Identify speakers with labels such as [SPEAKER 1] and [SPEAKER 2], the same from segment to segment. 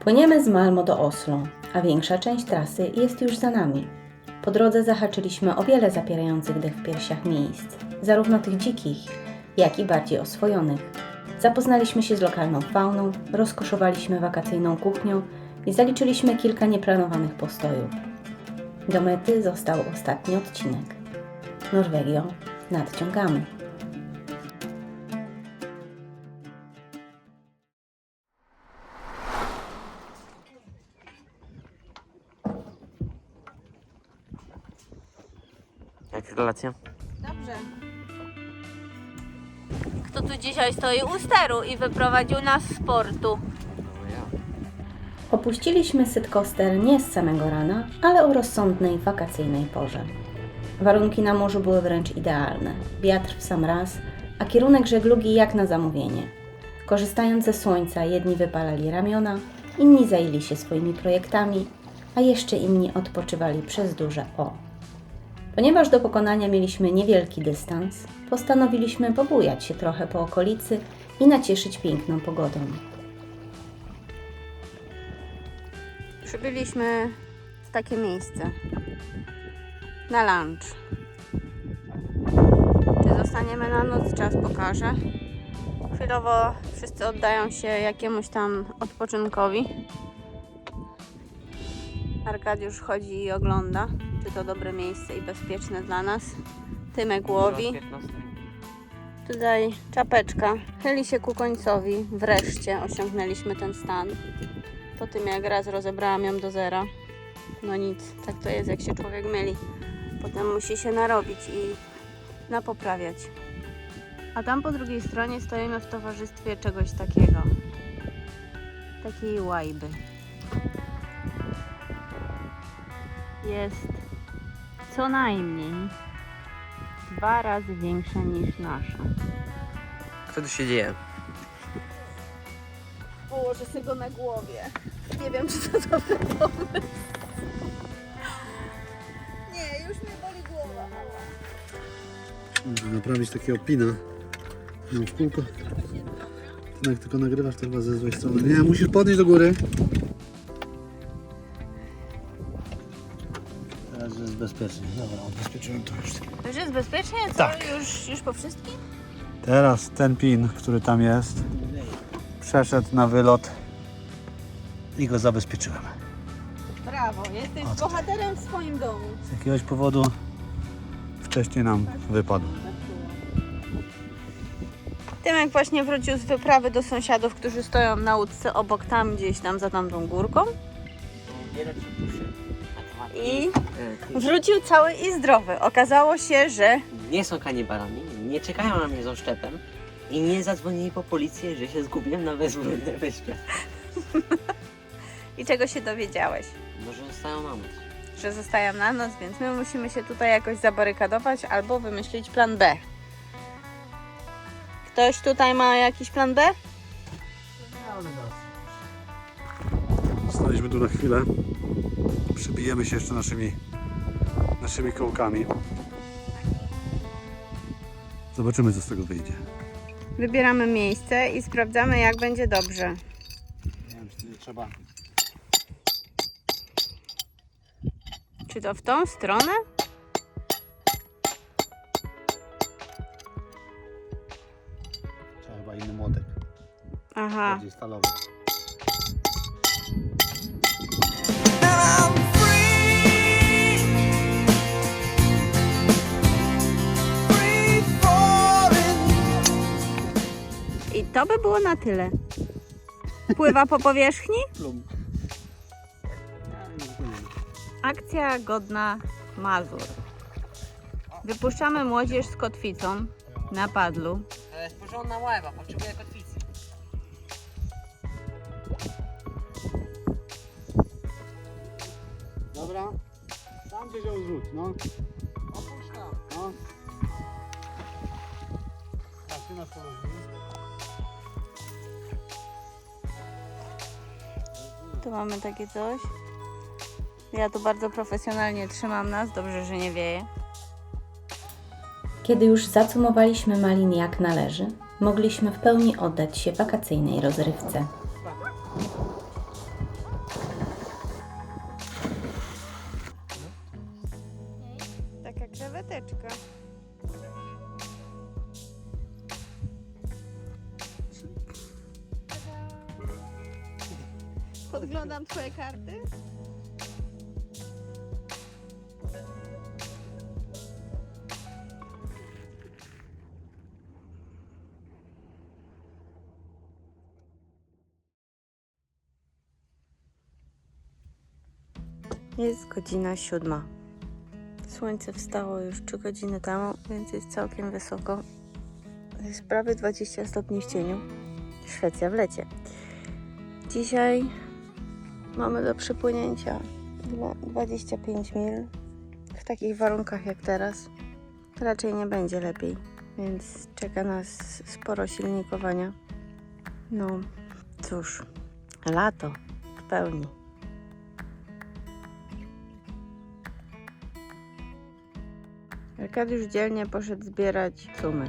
[SPEAKER 1] Płyniemy z Malmo do Oslo, a większa część trasy jest już za nami. Po drodze zahaczyliśmy o wiele zapierających dech w piersiach miejsc, zarówno tych dzikich, jak i bardziej oswojonych. Zapoznaliśmy się z lokalną fauną, rozkoszowaliśmy wakacyjną kuchnią i zaliczyliśmy kilka nieplanowanych postojów. Do mety został ostatni odcinek. Norwegią nadciągamy.
[SPEAKER 2] Jak relacja?
[SPEAKER 3] Dobrze. Kto tu dzisiaj stoi u steru i wyprowadził nas z portu?
[SPEAKER 1] Opuściliśmy Sydkoster nie z samego rana, ale o rozsądnej, wakacyjnej porze. Warunki na morzu były wręcz idealne. Wiatr w sam raz, a kierunek żeglugi jak na zamówienie. Korzystając ze słońca, jedni wypalali ramiona, inni zajęli się swoimi projektami, a jeszcze inni odpoczywali przez duże O. Ponieważ do pokonania mieliśmy niewielki dystans, postanowiliśmy pobujać się trochę po okolicy i nacieszyć piękną pogodą.
[SPEAKER 3] Przybyliśmy w takie miejsce. Na lunch. Czy zostaniemy na noc? Czas pokaże. Chwilowo wszyscy oddają się jakiemuś tam odpoczynkowi. Arkadiusz chodzi i ogląda, czy to dobre miejsce i bezpieczne dla nas. Tymek łowi. Tutaj czapeczka chyli się ku końcowi. Wreszcie osiągnęliśmy ten stan. Po tym jak raz rozebrałam ją do zera. No nic, tak to jest jak się człowiek myli. Potem musi się narobić i napoprawiać. A tam po drugiej stronie stoimy w towarzystwie czegoś takiego. Takiej łajby. Jest co najmniej 2 razy większa niż nasza.
[SPEAKER 2] Co tu się dzieje?
[SPEAKER 3] Położę sobie go na głowie. Nie wiem, czy to dobry pomysł. Nie, już mnie boli głowa.
[SPEAKER 4] Można naprawić takiego pina. No w kółko. Jak tylko nagrywasz, to chyba ze złej strony. Nie, musisz podnieść do góry. Teraz jest bezpiecznie. Dobra, odbezpieczyłem to już.
[SPEAKER 3] Już jest bezpiecznie? Co?
[SPEAKER 4] Tak.
[SPEAKER 3] Już po wszystkim?
[SPEAKER 4] Teraz ten pin, który tam jest, przeszedł na wylot i go zabezpieczyłem.
[SPEAKER 3] Brawo, jesteś
[SPEAKER 4] O,
[SPEAKER 3] bohaterem w swoim domu.
[SPEAKER 4] Z jakiegoś powodu wcześniej nam wypadł.
[SPEAKER 3] Tymek właśnie wrócił z wyprawy do sąsiadów, którzy stoją na łódce obok tam, gdzieś tam za tamtą górką. I wrócił cały i zdrowy. Okazało się, że
[SPEAKER 2] Nie są kanibalami, nie czekają na mnie z oszczepem i nie zadzwonili po policję, że się zgubiłem na bezludnej wyspie.
[SPEAKER 3] I czego się dowiedziałeś?
[SPEAKER 2] Może zostają na noc.
[SPEAKER 3] Że zostają na noc, więc my musimy się tutaj jakoś zabarykadować albo wymyślić plan B. Ktoś tutaj ma jakiś plan B?
[SPEAKER 4] Staliśmy tu na chwilę. Przybijemy się jeszcze naszymi kołkami. Zobaczymy, co z tego wyjdzie.
[SPEAKER 3] Wybieramy miejsce i sprawdzamy, jak będzie dobrze.
[SPEAKER 4] Nie wiem, czy nie trzeba.
[SPEAKER 3] Czy to w tą stronę?
[SPEAKER 4] Trzeba chyba inny młotek.
[SPEAKER 3] Aha.
[SPEAKER 4] Bardziej stalowy.
[SPEAKER 3] I to by było na tyle. Pływa po powierzchni? Akcja godna Mazur. Wypuszczamy młodzież z kotwicą na padlu.
[SPEAKER 2] To jest porządna łajba, potrzebuję kotwicy.
[SPEAKER 4] Dobra. Tam gdzieś ją zrzuć, no.
[SPEAKER 2] Opuść to.
[SPEAKER 4] No. Tak, ty nas położysz.
[SPEAKER 3] Tu mamy takie coś. Ja tu bardzo profesjonalnie trzymam nas, dobrze, że nie wieje.
[SPEAKER 1] Kiedy już zacumowaliśmy malin jak należy, mogliśmy w pełni oddać się wakacyjnej rozrywce.
[SPEAKER 3] Podglądam twoje karty. Jest godzina 7. Słońce wstało już 3 godziny temu, więc jest całkiem wysoko. Jest prawie 20 stopni w cieniu. Szwecja w lecie. Dzisiaj mamy do przepłynięcia 25 mil. W takich warunkach jak teraz raczej nie będzie lepiej, więc czeka nas sporo silnikowania. No cóż, lato w pełni. Arkadiusz dzielnie poszedł zbierać sumy.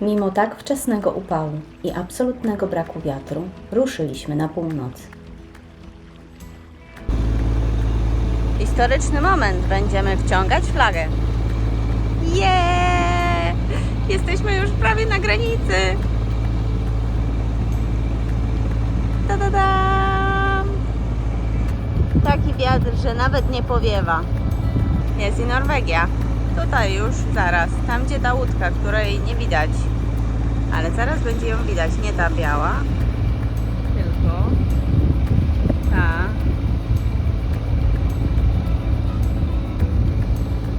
[SPEAKER 1] Mimo tak wczesnego upału i absolutnego braku wiatru, ruszyliśmy na północ.
[SPEAKER 3] Historyczny moment. Będziemy wciągać flagę. Yeah! Jesteśmy już prawie na granicy. Ta-da-dam! Taki wiatr, że nawet nie powiewa. Jest i Norwegia. Tutaj już zaraz. Tam gdzie ta łódka, której nie widać. Ale zaraz będzie ją widać. Nie ta biała, tylko ta.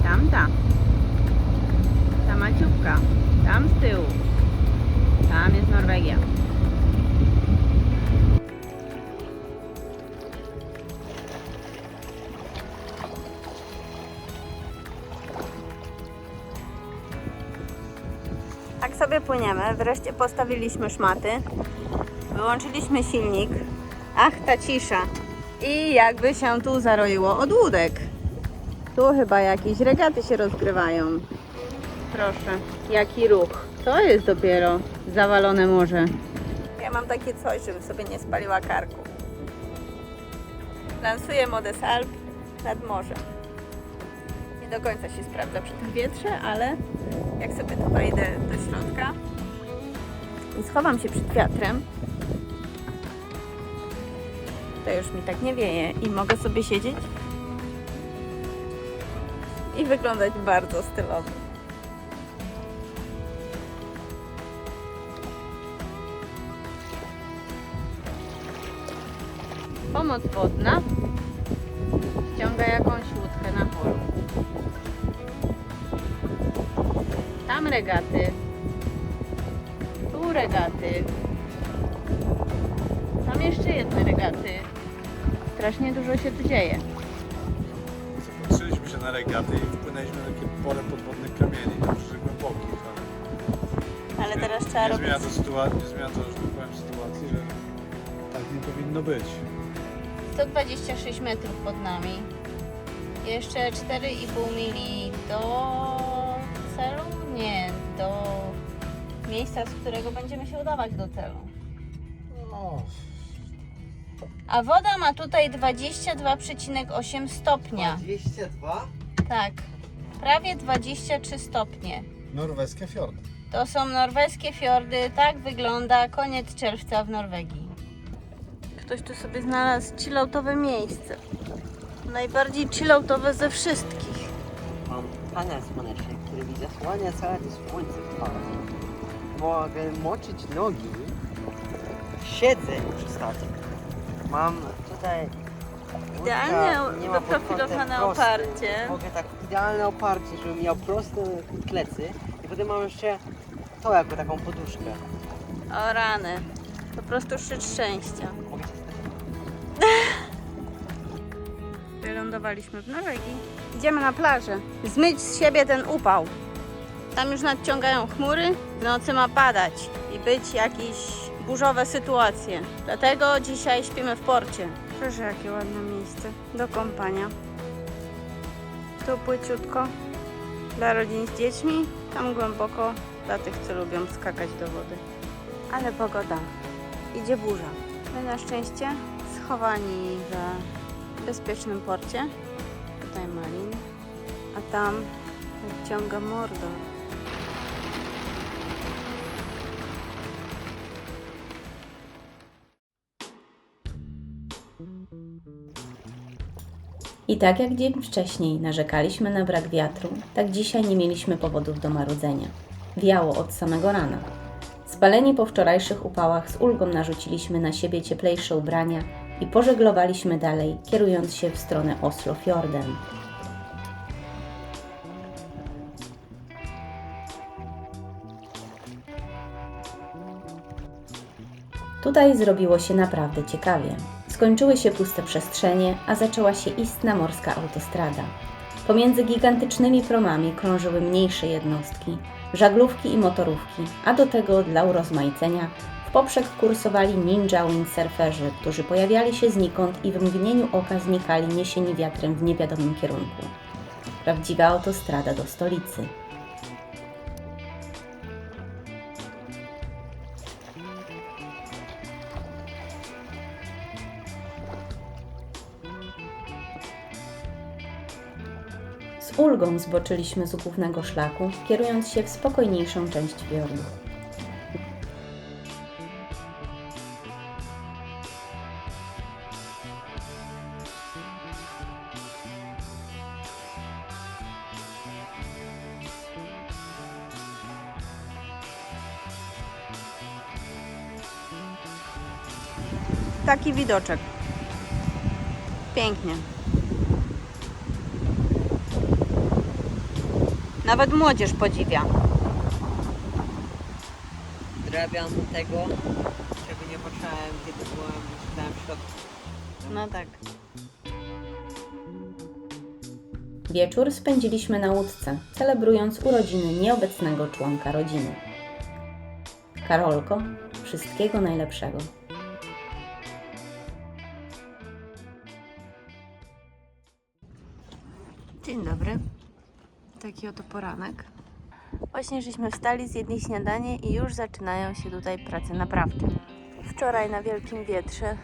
[SPEAKER 3] Tamta. Ta maciubka. Tam z tyłu. Tam jest Norwegia. Tak sobie płyniemy. Wreszcie postawiliśmy szmaty. Wyłączyliśmy silnik. Ach, ta cisza. I jakby się tu zaroiło od łódek. Tu chyba jakieś regaty się rozgrywają. Proszę, jaki ruch. To jest dopiero zawalone morze. Ja mam takie coś, żebym sobie nie spaliła karku. Lansuję Modes Alp nad morzem. Nie do końca się sprawdza przy tym wietrze, ale jak sobie tu wejdę do środka i schowam się przed wiatrem, to już mi tak nie wieje i mogę sobie siedzieć i wyglądać bardzo stylowo. Pomoc wodna ściąga jakąś łódkę na polu. Tam regaty, tu regaty, tam jeszcze jedne regaty. Strasznie dużo się tu dzieje.
[SPEAKER 4] Patrzyliśmy się na regaty i wpłynęliśmy na takie pole podwodnych kamieni, dobrze głębokich,
[SPEAKER 3] Ale teraz trzeba
[SPEAKER 4] nie
[SPEAKER 3] robić.
[SPEAKER 4] zmienia to sytuacji, nie zmienia to, że tak powiem, sytuacji, że tak nie powinno być.
[SPEAKER 3] 126 metrów pod nami. Jeszcze 4,5 mili do celu? Nie, do miejsca, z którego będziemy się udawać do celu.
[SPEAKER 4] O,
[SPEAKER 3] A woda ma tutaj 22,8 stopnia.
[SPEAKER 2] 22?
[SPEAKER 3] Tak, prawie 23 stopnie.
[SPEAKER 4] norweskie fiordy.
[SPEAKER 3] To są norweskie fiordy, tak wygląda koniec czerwca w Norwegii. Ktoś tu sobie znalazł chilloutowe miejsce. Najbardziej chilloutowe ze wszystkich.
[SPEAKER 2] Mam panel słoneczny, który mi zasłania całe to słońce w twarzy. Mogę moczyć nogi. Siedzę przy statku. Mam tutaj
[SPEAKER 3] Idealnie
[SPEAKER 2] łódka nie ma pod kątem
[SPEAKER 3] wyprofilowane
[SPEAKER 2] prostym.
[SPEAKER 3] oparcie.
[SPEAKER 2] Mogę tak idealne oparcie, żebym miał proste plecy. I potem mam jeszcze to jako taką poduszkę.
[SPEAKER 3] O rany. Po prostu szczyt szczęścia.
[SPEAKER 2] Mogę się
[SPEAKER 3] Wylądowaliśmy w Norwegii. Idziemy na plażę. Zmyć z siebie ten upał. Tam już nadciągają chmury. W nocy ma padać i być jakieś burzowe sytuacje. Dlatego dzisiaj śpimy w porcie. Proszę, jakie ładne miejsce do kąpania. Tu płyciutko dla rodzin z dziećmi. Tam głęboko dla tych, co lubią skakać do wody. Ale pogoda. Idzie burza. My na szczęście schowani w bezpiecznym porcie. Tutaj Malin, a tam nadciąga Mordor.
[SPEAKER 1] I tak jak dzień wcześniej narzekaliśmy na brak wiatru, tak dzisiaj nie mieliśmy powodów do marudzenia. Wiało od samego rana. Spaleni po wczorajszych upałach z ulgą narzuciliśmy na siebie cieplejsze ubrania i pożeglowaliśmy dalej, kierując się w stronę Oslofjorden. Tutaj zrobiło się naprawdę ciekawie. Skończyły się puste przestrzenie, a zaczęła się istna morska autostrada. Pomiędzy gigantycznymi promami krążyły mniejsze jednostki, żaglówki i motorówki, a do tego dla urozmaicenia w poprzek kursowali ninja windsurferzy, którzy pojawiali się znikąd i w mgnieniu oka znikali niesieni wiatrem w niewiadomym kierunku. Prawdziwa autostrada do stolicy. Z ulgą zboczyliśmy z głównego szlaku, kierując się w spokojniejszą część fiordu.
[SPEAKER 3] Taki widoczek. Pięknie. Nawet młodzież podziwia.
[SPEAKER 2] Drabiam tego, czego nie patrzałem, kiedy byłem w środku.
[SPEAKER 3] No tak.
[SPEAKER 1] Wieczór spędziliśmy na łódce, celebrując urodziny nieobecnego członka rodziny. Karolko, wszystkiego najlepszego.
[SPEAKER 3] Dzień dobry. Taki oto poranek. Właśnie żeśmy wstali, zjedli śniadanie i już zaczynają się tutaj prace naprawcze. Wczoraj na wielkim wietrze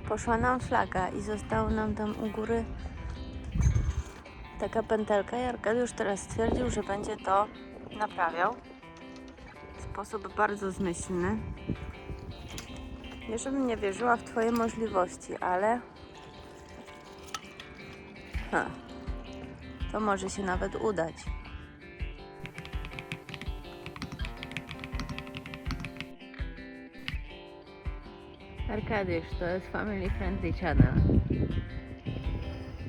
[SPEAKER 3] poszła nam flaga i została nam tam u góry taka pętelka i Arkadiusz teraz stwierdził, że będzie to naprawiał w sposób bardzo zmyślny. Nie żebym nie wierzyła w Twoje możliwości, ale to może się nawet udać. Arkadiusz, to jest family friendly channel.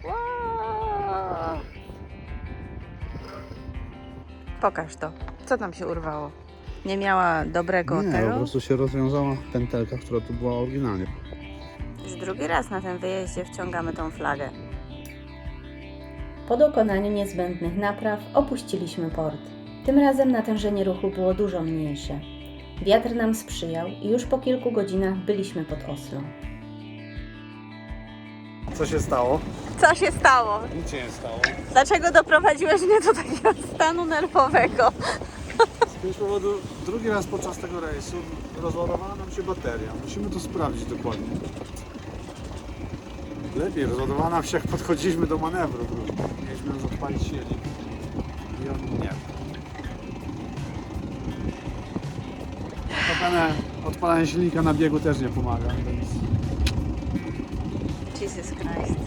[SPEAKER 3] Wow! Pokaż to. Co tam się urwało? Nie miała dobrego
[SPEAKER 4] Nie,
[SPEAKER 3] tego?
[SPEAKER 4] po prostu się rozwiązała pętelka, która tu była oryginalnie.
[SPEAKER 3] Już drugi raz na tym wyjeździe wciągamy tą flagę.
[SPEAKER 1] Po dokonaniu niezbędnych napraw opuściliśmy port. Tym razem natężenie ruchu było dużo mniejsze. Wiatr nam sprzyjał i już po kilku godzinach byliśmy pod Oslo.
[SPEAKER 4] Co się stało?
[SPEAKER 3] Co się stało?
[SPEAKER 4] Nic się nie stało.
[SPEAKER 3] Dlaczego doprowadziłeś mnie do takiego stanu nerwowego?
[SPEAKER 4] Z jakiegoś powodu drugi raz podczas tego rejsu rozładowała nam się bateria. Musimy to sprawdzić dokładnie. Lepiej rozładowała nam się, jak podchodziliśmy do manewru. Mieliśmy ją odpalić silnik i on nie. Odpalanie silnika na biegu też nie pomaga, więc...
[SPEAKER 3] Jesus Christ.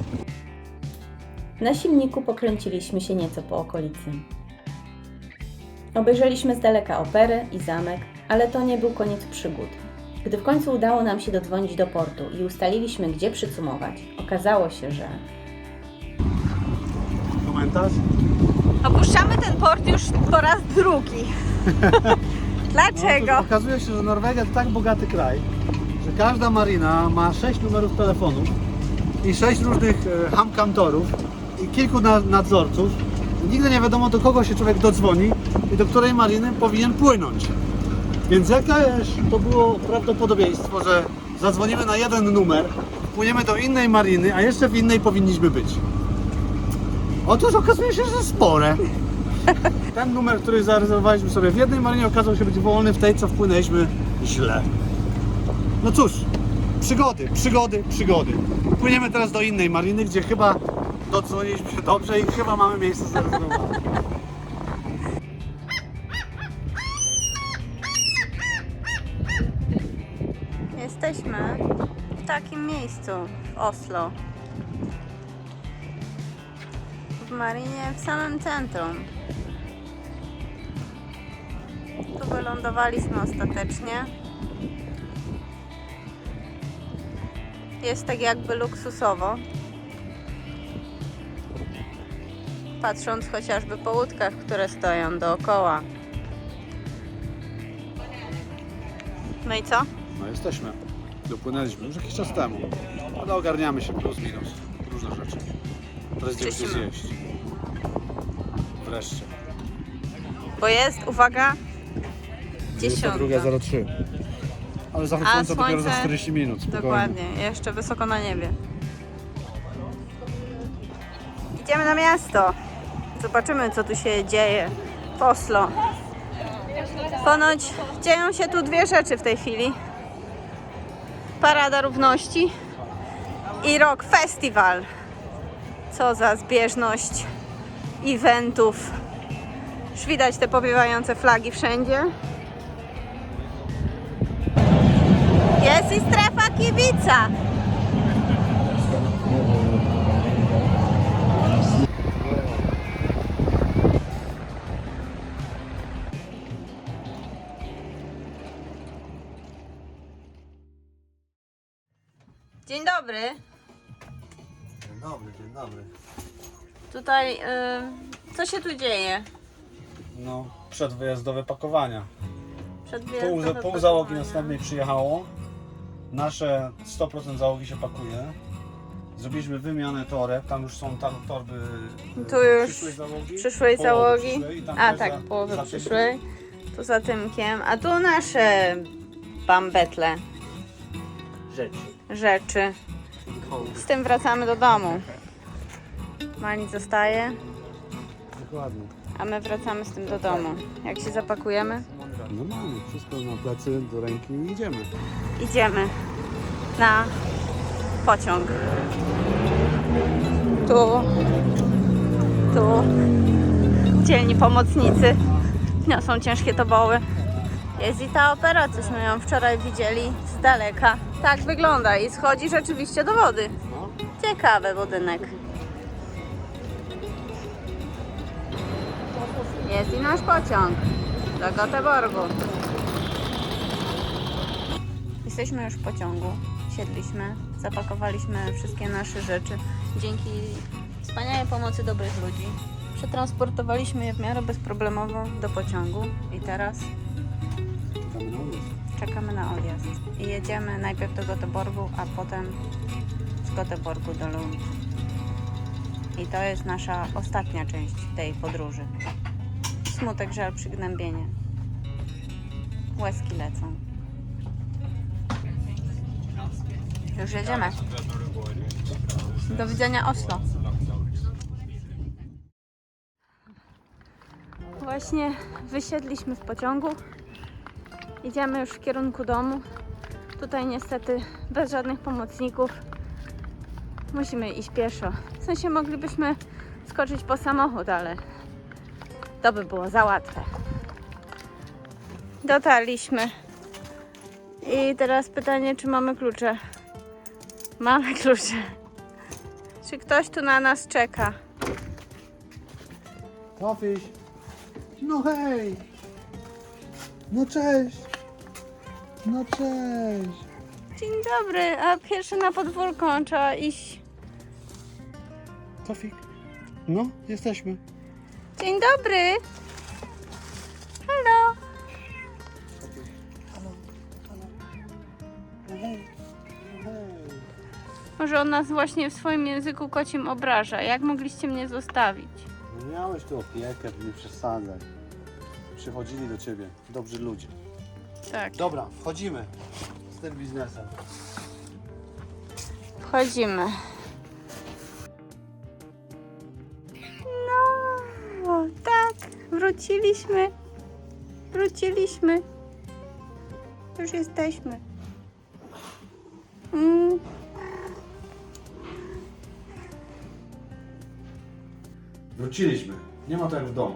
[SPEAKER 1] Na silniku pokręciliśmy się nieco po okolicy. Obejrzeliśmy z daleka operę i zamek, ale to nie był koniec przygód. Gdy w końcu udało nam się dodzwonić do portu i ustaliliśmy, gdzie przycumować, okazało się, że...
[SPEAKER 4] Komentarz?
[SPEAKER 3] Opuszczamy ten port już po raz drugi. Dlaczego?
[SPEAKER 4] No, okazuje się, że Norwegia to tak bogaty kraj, że każda marina ma 6 numerów telefonu i 6 różnych hamkantorów i kilku nadzorców. Nigdy nie wiadomo, do kogo się człowiek dodzwoni i do której mariny powinien płynąć. Więc jakieś to było prawdopodobieństwo, że zadzwonimy na jeden numer, płyniemy do innej mariny, a jeszcze w innej powinniśmy być. Otóż okazuje się, że spore. Ten numer, który zarezerwowaliśmy sobie w jednej marinie, okazał się być wolny w tej, co wpłynęliśmy źle. No cóż, przygody. Płyniemy teraz do innej mariny, gdzie chyba dodzwoniliśmy się dobrze i chyba mamy miejsce zarezerwowane.
[SPEAKER 3] Jesteśmy w takim miejscu w Oslo. marinie w samym centrum. Tu wylądowaliśmy ostatecznie. Jest tak jakby luksusowo. Patrząc chociażby po łódkach, które stoją dookoła. No i co?
[SPEAKER 4] No jesteśmy. Dopłynęliśmy już jakiś czas temu. Ale ogarniamy się plus minus. Różne rzeczy. Teraz idziemy się
[SPEAKER 3] Czyścimy.
[SPEAKER 4] zjeść. Wreszcie.
[SPEAKER 3] Bo jest, uwaga, 10.
[SPEAKER 4] 22:03. Ale zachód
[SPEAKER 3] A
[SPEAKER 4] słońca dopiero za
[SPEAKER 3] słońce-
[SPEAKER 4] 40 minut. Spokojnie.
[SPEAKER 3] Dokładnie, jeszcze wysoko na niebie. Idziemy na miasto. Zobaczymy, co tu się dzieje w Oslo. Ponoć dzieją się tu dwie rzeczy w tej chwili. Parada Równości i Rock Festival. Co za zbieżność eventów. Już widać te powiewające flagi wszędzie. Jest i strefa kibica. Dzień dobry.
[SPEAKER 4] Dzień dobry, dzień dobry.
[SPEAKER 3] Tutaj co się tu dzieje?
[SPEAKER 4] No, przedwyjazdowe pakowania.
[SPEAKER 3] Przedwyjazdowe
[SPEAKER 4] Pół załogi
[SPEAKER 3] pakowania.
[SPEAKER 4] następnej przyjechało. Nasze 100% załogi się pakuje. Zrobiliśmy wymianę toreb, tam już są torby
[SPEAKER 3] Tu już
[SPEAKER 4] przyszłej załogi.
[SPEAKER 3] przyszłej
[SPEAKER 4] połowy
[SPEAKER 3] załogi.
[SPEAKER 4] przyszłej i tam
[SPEAKER 3] A
[SPEAKER 4] też
[SPEAKER 3] tak,
[SPEAKER 4] za
[SPEAKER 3] połowę
[SPEAKER 4] tym-
[SPEAKER 3] przyszłej. Tu za Tymkiem. A tu nasze bambetle rzeczy. Z tym wracamy do domu. Mani zostaje,
[SPEAKER 4] Dokładnie.
[SPEAKER 3] a my wracamy z tym do domu. Jak się zapakujemy?
[SPEAKER 4] Normalnie, wszystko na plecy, do ręki i idziemy.
[SPEAKER 3] Idziemy na pociąg. Tu dzielni pomocnicy niosą ciężkie toboły. Jest i ta opera, cośmy ją wczoraj widzieli z daleka. Tak wygląda i schodzi rzeczywiście do wody. Ciekawy budynek. Jest i nasz pociąg do Göteborgu. Jesteśmy już w pociągu, siedliśmy, zapakowaliśmy wszystkie nasze rzeczy. Dzięki wspaniałej pomocy dobrych ludzi przetransportowaliśmy je w miarę bezproblemowo do pociągu i teraz
[SPEAKER 4] Czekamy na ulic.
[SPEAKER 3] czekamy na odjazd. I jedziemy najpierw do Göteborgu, a potem z Göteborgu do Lund. I to jest nasza ostatnia część tej podróży. Smutek, żal, przygnębienie. Łezki lecą. Już jedziemy. Do widzenia Oslo. Właśnie wysiedliśmy z pociągu. Idziemy już w kierunku domu. Tutaj niestety bez żadnych pomocników. Musimy iść pieszo. W sensie moglibyśmy skoczyć po samochód, ale to by było za łatwe. Dotarliśmy. I teraz pytanie, czy mamy klucze? Mamy klucze. Czy ktoś tu na nas czeka?
[SPEAKER 4] Tofiś! No hej! No cześć! No cześć!
[SPEAKER 3] Dzień dobry, a pierwszy na podwórko trzeba iść.
[SPEAKER 4] Tofik? No, jesteśmy.
[SPEAKER 3] Dzień dobry! Halo! Może on nas właśnie w swoim języku kocim obraża. Jak mogliście mnie zostawić?
[SPEAKER 4] No miałeś tu opiekę, nie przesadzaj. Przychodzili do ciebie dobrzy ludzie.
[SPEAKER 3] Tak,
[SPEAKER 4] Dobra, wchodzimy z tym biznesem.
[SPEAKER 3] wchodzimy. No, tak, wróciliśmy. Wróciliśmy. Już jesteśmy.
[SPEAKER 4] Wróciliśmy. Nie ma to jak w domu.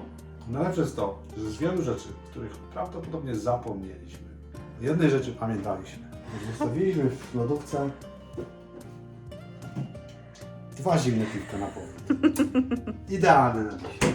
[SPEAKER 4] Najlepsze jest to, że z wielu rzeczy, których prawdopodobnie zapomnieliśmy, jednej rzeczy pamiętaliśmy. Zostawiliśmy w lodówce 2 zimne piwka na powrót. Idealne na dziś.